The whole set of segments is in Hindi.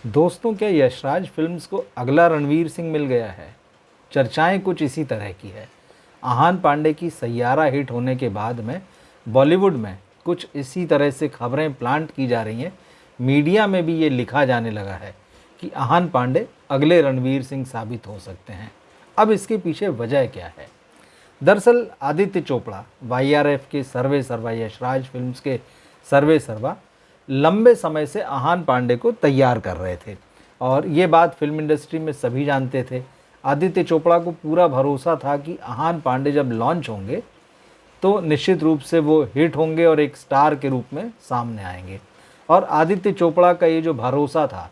दोस्तों, क्या यशराज फिल्म्स को अगला रणवीर सिंह मिल गया है? चर्चाएं कुछ इसी तरह की है। आहान पांडे की सैयारा हिट होने के बाद में बॉलीवुड में कुछ इसी तरह से खबरें प्लांट की जा रही हैं। मीडिया में भी ये लिखा जाने लगा है कि आहान पांडे अगले रणवीर सिंह साबित हो सकते हैं। अब इसके पीछे वजह क्या है? दरअसल आदित्य चोपड़ा वाईआरएफ के सर्वे सर्वा, यशराज फिल्म्स के सर्वे सर्वा लंबे समय से आहान पांडे को तैयार कर रहे थे और ये बात फिल्म इंडस्ट्री में सभी जानते थे। आदित्य चोपड़ा को पूरा भरोसा था कि आहान पांडे जब लॉन्च होंगे तो निश्चित रूप से वो हिट होंगे और एक स्टार के रूप में सामने आएंगे। और आदित्य चोपड़ा का ये जो भरोसा था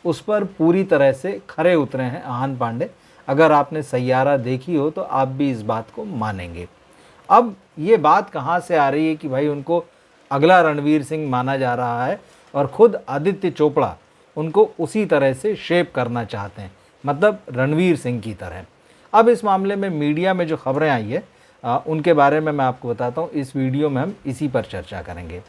उस पर पूरी तरह से खरे उतरे हैं आहान पांडे। अगर आपने सैयारा देखी हो तो आप भी इस बात को मानेंगे। अब ये बात कहाँ से आ रही है कि भाई उनको अगला रणवीर सिंह माना जा रहा है और ख़ुद आदित्य चोपड़ा उनको उसी तरह से शेप करना चाहते हैं, मतलब रणवीर सिंह की तरह। अब इस मामले में मीडिया में जो खबरें आई है उनके बारे में मैं आपको बताता हूँ। इस वीडियो में हम इसी पर चर्चा करेंगे।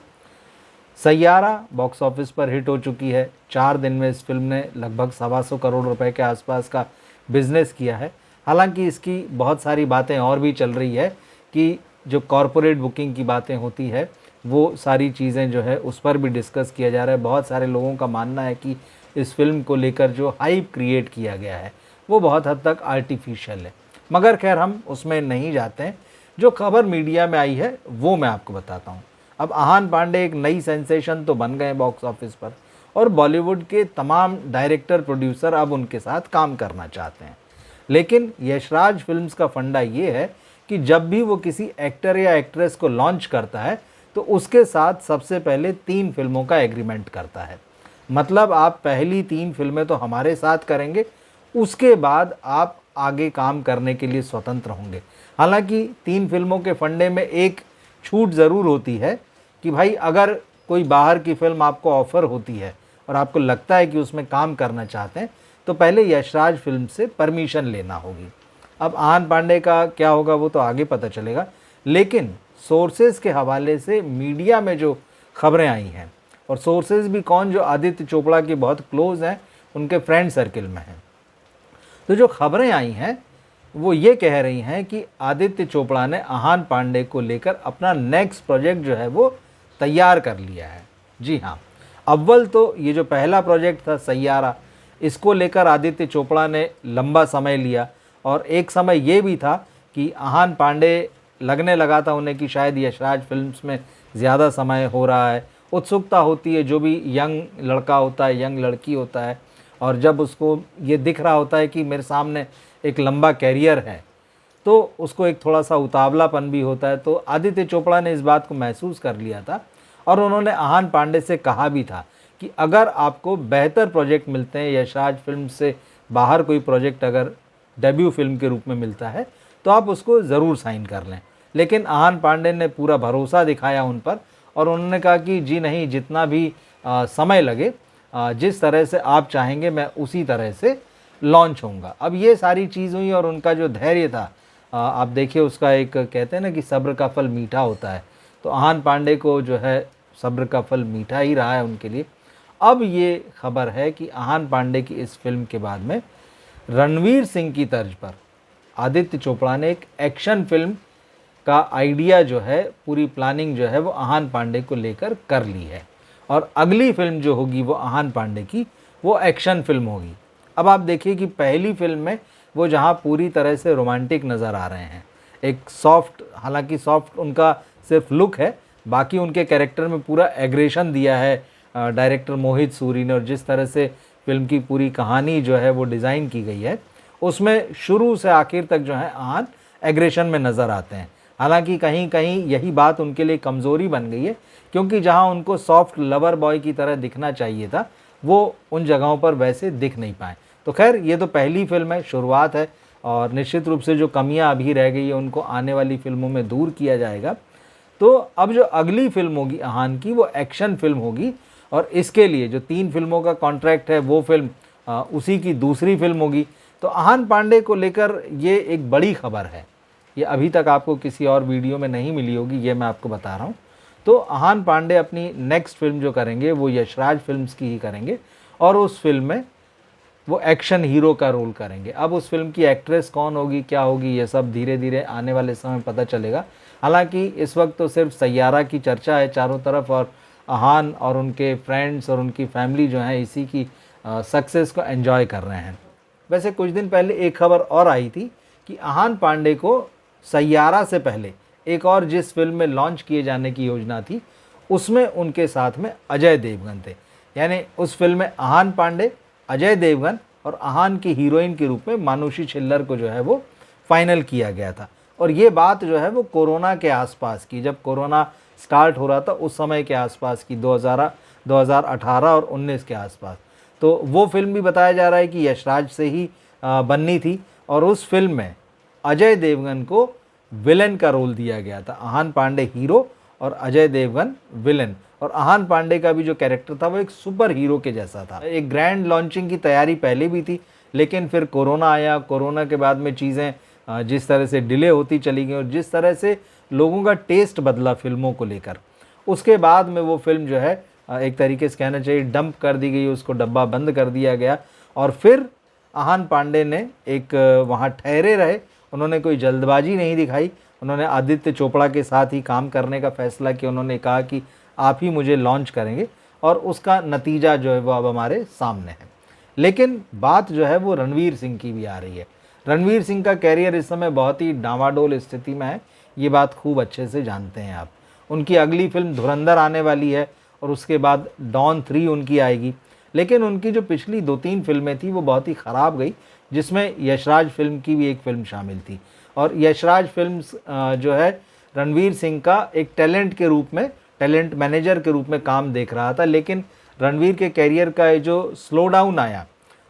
सैयारा बॉक्स ऑफिस पर हिट हो चुकी है। 4 दिन में इस फिल्म ने लगभग 125 करोड़ रुपए के आसपास का बिजनेस किया है। हालांकि इसकी बहुत सारी बातें और भी चल रही है कि जो कॉरपोरेट बुकिंग की बातें होती है वो सारी चीज़ें जो है उस पर भी डिस्कस किया जा रहा है। बहुत सारे लोगों का मानना है कि इस फिल्म को लेकर जो हाइप क्रिएट किया गया है वो बहुत हद तक आर्टिफिशियल है, मगर खैर हम उसमें नहीं जाते हैं। जो खबर मीडिया में आई है वो मैं आपको बताता हूँ। अब आहान पांडे एक नई सेंसेशन तो बन गए बॉक्स ऑफिस पर और बॉलीवुड के तमाम डायरेक्टर प्रोड्यूसर अब उनके साथ काम करना चाहते हैं। लेकिन यशराज फिल्म्स का फंडा ये है कि जब भी वो किसी एक्टर या एक्ट्रेस को लॉन्च करता है तो उसके साथ सबसे पहले 3 फिल्मों का एग्रीमेंट करता है। मतलब आप पहली 3 फिल्में तो हमारे साथ करेंगे, उसके बाद आप आगे काम करने के लिए स्वतंत्र होंगे। हालांकि 3 फिल्मों के फंडे में एक छूट ज़रूर होती है कि भाई अगर कोई बाहर की फिल्म आपको ऑफ़र होती है और आपको लगता है कि उसमें काम करना चाहते हैं तो पहले यशराज फिल्म से परमिशन लेना होगी। अब आहान पांडे का क्या होगा वो तो आगे पता चलेगा, लेकिन सोर्सेज के हवाले से मीडिया में जो खबरें आई हैं, और सोर्सेज भी कौन, जो आदित्य चोपड़ा के बहुत क्लोज हैं, उनके फ्रेंड सर्किल में हैं। तो जो खबरें आई हैं वो ये कह रही हैं कि आदित्य चोपड़ा ने आहान पांडे को लेकर अपना नेक्स्ट प्रोजेक्ट जो है वो तैयार कर लिया है। जी हाँ, अव्वल तो ये जो पहला प्रोजेक्ट था सैयारा, इसको लेकर आदित्य चोपड़ा ने लंबा समय लिया और एक समय ये भी था कि आहान पांडे लगने लगा था उन्हें कि शायद यशराज फिल्म्स में ज़्यादा समय हो रहा है। उत्सुकता होती है, जो भी यंग लड़का होता है, यंग लड़की होता है, और जब उसको ये दिख रहा होता है कि मेरे सामने एक लंबा कैरियर है तो उसको एक थोड़ा सा उतावलापन भी होता है। तो आदित्य चोपड़ा ने इस बात को महसूस कर लिया था और उन्होंने आहान पांडे से कहा भी था कि अगर आपको बेहतर प्रोजेक्ट मिलते हैं, यशराज फिल्म से बाहर कोई प्रोजेक्ट अगर डेब्यू फिल्म के रूप में मिलता है तो आप उसको ज़रूर साइन कर लें। लेकिन आहान पांडे ने पूरा भरोसा दिखाया उन पर और उन्होंने कहा कि जी नहीं, जितना भी समय लगे, जिस तरह से आप चाहेंगे मैं उसी तरह से लॉन्च होऊंगा। अब ये सारी चीज़ हुई और उनका जो धैर्य था, आप देखिए उसका एक कहते हैं ना कि सब्र का फल मीठा होता है, तो आहान पांडे को जो है सब्र का फल मीठा ही रहा है उनके लिए। अब ये खबर है कि आहान पांडे की इस फिल्म के बाद में रणवीर सिंह की तर्ज पर आदित्य चोपड़ा ने एक एक्शन फिल्म का आइडिया जो है, पूरी प्लानिंग जो है वो आहान पांडे को लेकर कर ली है और अगली फिल्म जो होगी वो आहान पांडे की वो एक्शन फिल्म होगी। अब आप देखिए कि पहली फिल्म में वो जहाँ पूरी तरह से रोमांटिक नज़र आ रहे हैं, एक सॉफ्ट, हालांकि सॉफ्ट उनका सिर्फ लुक है, बाकी उनके कैरेक्टर में पूरा एग्रेशन दिया है डायरेक्टर मोहित सूरी ने। और जिस तरह से फिल्म की पूरी कहानी जो है वो डिज़ाइन की गई है उसमें शुरू से आखिर तक जो है आहान एग्रेशन में नज़र आते हैं। हालांकि कहीं कहीं यही बात उनके लिए कमज़ोरी बन गई है, क्योंकि जहां उनको सॉफ्ट लवर बॉय की तरह दिखना चाहिए था वो उन जगहों पर वैसे दिख नहीं पाए। तो खैर ये तो पहली फिल्म है, शुरुआत है, और निश्चित रूप से जो कमियां अभी रह गई है उनको आने वाली फिल्मों में दूर किया जाएगा। तो अब जो अगली फिल्म होगी आहान की वो एक्शन फिल्म होगी और इसके लिए जो 3 फिल्मों का कॉन्ट्रैक्ट है वो फिल्म उसी की दूसरी फिल्म होगी। तो आहान पांडे को लेकर ये एक बड़ी खबर है, ये अभी तक आपको किसी और वीडियो में नहीं मिली होगी, ये मैं आपको बता रहा हूँ। तो आहान पांडे अपनी नेक्स्ट फिल्म जो करेंगे वो यशराज फिल्म्स की ही करेंगे और उस फिल्म में वो एक्शन हीरो का रोल करेंगे। अब उस फिल्म की एक्ट्रेस कौन होगी, क्या होगी, ये सब धीरे धीरे आने वाले समय में पता चलेगा। हालांकि इस वक्त तो सिर्फ सैयारा की चर्चा है चारों तरफ, और अहान और उनके फ्रेंड्स और उनकी फैमिली जो है इसी की सक्सेस को एंजॉय कर रहे हैं। वैसे कुछ दिन पहले एक खबर और आई थी कि अहान पांडे को सैयारा से पहले एक और जिस फिल्म में लॉन्च किए जाने की योजना थी उसमें उनके साथ में अजय देवगन थे। यानी उस फिल्म में अहान पांडे, अजय देवगन और अहान की हीरोइन के रूप में मानुषी छिल्लर को जो है वो फाइनल किया गया था। और ये बात जो है वो कोरोना के आसपास की, जब कोरोना स्टार्ट हो रहा था उस समय के आसपास की, 2018 और 19 के आसपास। तो वो फिल्म भी बताया जा रहा है कि यशराज से ही बननी थी, और उस फिल्म में अजय देवगन को विलेन का रोल दिया गया था। अहान पांडे हीरो और अजय देवगन विलेन। और अहान पांडे का भी जो कैरेक्टर था वो एक सुपर हीरो के जैसा था। एक ग्रैंड लॉन्चिंग की तैयारी पहले भी थी, लेकिन फिर कोरोना आया। कोरोना के बाद में चीज़ें जिस तरह से डिले होती चली गई और जिस तरह से लोगों का टेस्ट बदला फिल्मों को लेकर, उसके बाद में वो फिल्म जो है एक तरीके से कहना चाहिए डंप कर दी गई, उसको डब्बा बंद कर दिया गया। और फिर अहान पांडे ने एक वहाँ ठहरे रहे, उन्होंने कोई जल्दबाजी नहीं दिखाई। उन्होंने आदित्य चोपड़ा के साथ ही काम करने का फैसला किया। उन्होंने कहा कि आप ही मुझे लॉन्च करेंगे, और उसका नतीजा जो है वो अब हमारे सामने है। लेकिन बात जो है वो रणवीर सिंह की भी आ रही है। रणवीर सिंह का कैरियर इस समय बहुत ही डामाडोल स्थिति में है, ये बात खूब अच्छे से जानते हैं आप। उनकी अगली फिल्म धुरंधर आने वाली है और उसके बाद डॉन 3 उनकी आएगी। लेकिन उनकी जो पिछली 2-3 फिल्में थी वो बहुत ही ख़राब गई, जिसमें यशराज फिल्म की भी एक फिल्म शामिल थी। और यशराज फिल्म्स जो है रणवीर सिंह का एक टैलेंट के रूप में, टैलेंट मैनेजर के रूप में काम देख रहा था। लेकिन रणवीर के कैरियर का ये जो स्लो डाउन आया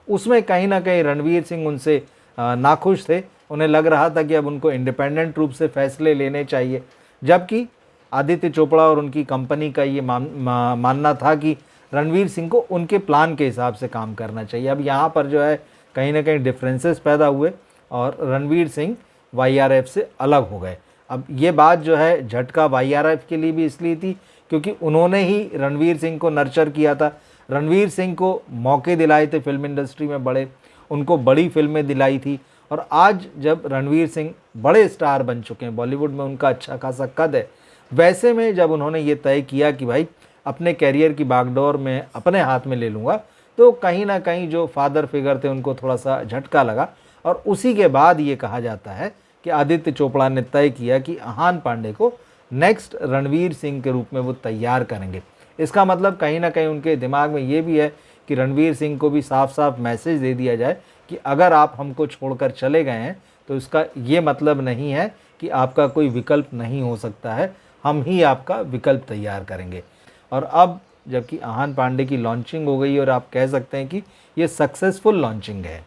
उसमें कहीं ना कहीं रणवीर सिंह उनसे नाखुश थे। उन्हें लग रहा था कि अब उनको इंडिपेंडेंट रूप से फैसले लेने चाहिए, जबकि आदित्य चोपड़ा और उनकी कंपनी का ये मानना था कि रणवीर सिंह को उनके प्लान के हिसाब से काम करना चाहिए। अब यहाँ पर जो है कहीं ना कहीं डिफरेंसेस पैदा हुए और रणवीर सिंह YRF से अलग हो गए। अब ये बात जो है झटका YRF के लिए भी इसलिए थी क्योंकि उन्होंने ही रणवीर सिंह को नर्चर किया था, रणवीर सिंह को मौके दिलाए थे फिल्म इंडस्ट्री में बड़े, उनको बड़ी फिल्में दिलाई थी। और आज जब रणवीर सिंह बड़े स्टार बन चुके हैं, बॉलीवुड में उनका अच्छा खासा कद है, वैसे में जब उन्होंने ये तय किया कि भाई अपने कैरियर की बागडोर में अपने हाथ में ले लूँगा, तो कहीं ना कहीं जो फादर फिगर थे उनको थोड़ा सा झटका लगा। और उसी के बाद ये कहा जाता है कि आदित्य चोपड़ा ने तय किया कि अहान पांडे को नेक्स्ट रणवीर सिंह के रूप में वो तैयार करेंगे। इसका मतलब कहीं ना कहीं उनके दिमाग में ये भी है कि रणवीर सिंह को भी साफ साफ मैसेज दे दिया जाए कि अगर आप हमको छोड़कर चले गए हैं तो इसका ये मतलब नहीं है कि आपका कोई विकल्प नहीं हो सकता है, हम ही आपका विकल्प तैयार करेंगे। और अब जबकि अहान पांडे की लॉन्चिंग हो गई और आप कह सकते हैं कि ये सक्सेसफुल लॉन्चिंग है,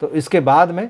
तो इसके बाद में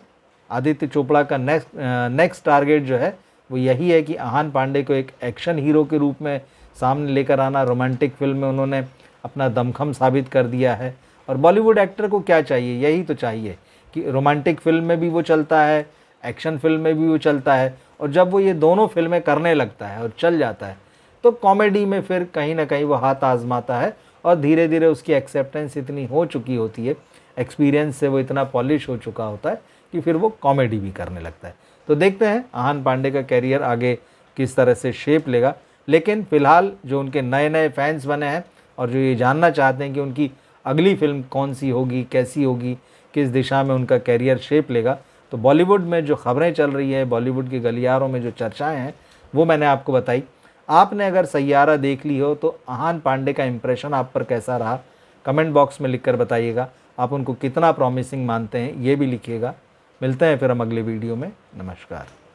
आदित्य चोपड़ा का नेक्स्ट टारगेट जो है वो यही है कि अहान पांडे को एक एक्शन हीरो के रूप में सामने लेकर आना। रोमांटिक फिल्म में उन्होंने अपना दमखम साबित कर दिया है, और बॉलीवुड एक्टर को क्या चाहिए, यही तो चाहिए कि रोमांटिक फिल्म में भी वो चलता है, एक्शन फिल्म में भी वो चलता है। और जब वो ये दोनों फिल्में करने लगता है और चल जाता है तो कॉमेडी में फिर कहीं ना कहीं वो हाथ आजमाता है, और धीरे धीरे उसकी एक्सेप्टेंस इतनी हो चुकी होती है, एक्सपीरियंस से वो इतना पॉलिश हो चुका होता है कि फिर वो कॉमेडी भी करने लगता है। तो देखते हैं अहान पांडे का कैरियर आगे किस तरह से शेप लेगा। लेकिन फ़िलहाल जो उनके नए नए फैंस बने हैं और जो ये जानना चाहते हैं कि उनकी अगली फ़िल्म कौन सी होगी, कैसी होगी, किस दिशा में उनका कैरियर शेप लेगा, तो बॉलीवुड में जो खबरें चल रही है, बॉलीवुड के गलियारों में जो चर्चाएँ हैं, वो मैंने आपको बताई। आपने अगर सैयारा देख ली हो तो अहान पांडे का इम्प्रेशन आप पर कैसा रहा, कमेंट बॉक्स में लिखकर बताइएगा। आप उनको कितना प्रॉमिसिंग मानते हैं ये भी लिखिएगा। मिलते हैं फिर हम अगले वीडियो में। नमस्कार।